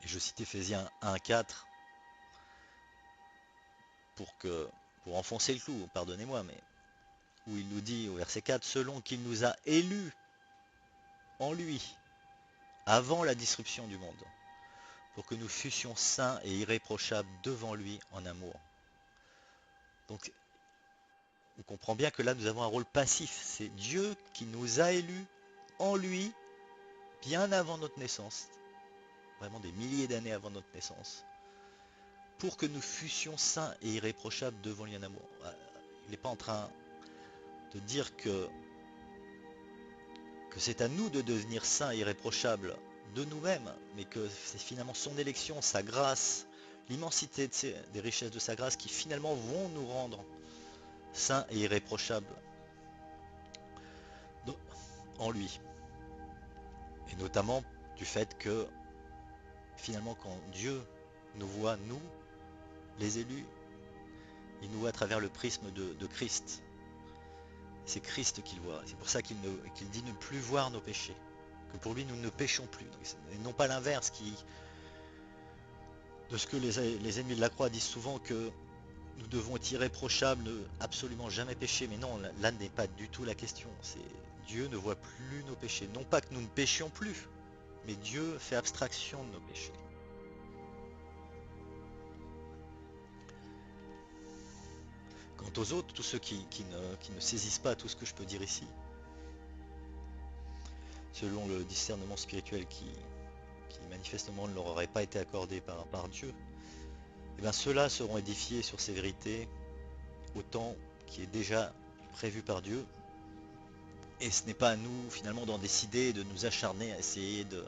Et je cite Éphésiens 1,4 pour enfoncer le clou, pardonnez-moi, mais où il nous dit au verset 4, selon qu'il nous a élus en lui, avant la disruption du monde, pour que nous fussions saints et irréprochables devant lui en amour. Donc on comprend bien que là nous avons un rôle passif. C'est Dieu qui nous a élus en lui bien avant notre naissance, vraiment des milliers d'années avant notre naissance, pour que nous fussions saints et irréprochables devant lui en amour. Il n'est pas en train de dire que c'est à nous de devenir saints et irréprochables de nous-mêmes, mais que c'est finalement son élection, sa grâce, l'immensité des richesses de sa grâce qui finalement vont nous rendre saints et irréprochables en lui. Et notamment du fait que finalement quand Dieu nous voit, nous, les élus, il nous voit à travers le prisme de Christ. C'est Christ qu'il voit. C'est pour ça qu'il dit ne plus voir nos péchés. Que pour lui nous ne péchons plus. Et non pas l'inverse de ce que les ennemis de la croix disent souvent que nous devons être irréprochables, ne absolument jamais pécher. Mais non, là n'est pas du tout la question. C'est Dieu ne voit plus nos péchés. Non pas que nous ne péchions plus, mais Dieu fait abstraction de nos péchés. Quant aux autres, tous ceux qui ne saisissent pas tout ce que je peux dire ici, selon le discernement spirituel qui manifestement ne leur aurait pas été accordé par Dieu, et bien ceux-là seront édifiés sur ces vérités au temps qui est déjà prévu par Dieu. Et ce n'est pas à nous finalement d'en décider, de nous acharner à d'essayer de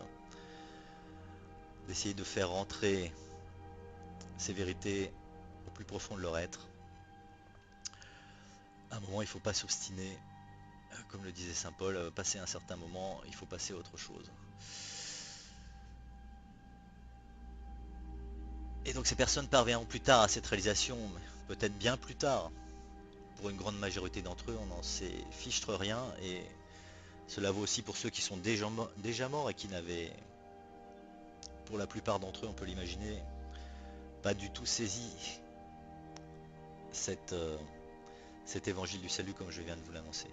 faire rentrer ces vérités au plus profond de leur être. À un moment, il ne faut pas s'obstiner. Comme le disait Saint Paul, passer un certain moment, il faut passer à autre chose. Et donc ces personnes parviendront plus tard à cette réalisation, peut-être bien plus tard. Pour une grande majorité d'entre eux, on n'en sait fichtre rien. Et cela vaut aussi pour ceux qui sont déjà morts et qui n'avaient, pour la plupart d'entre eux, on peut l'imaginer, pas du tout saisi cet évangile du salut comme je viens de vous l'annoncer.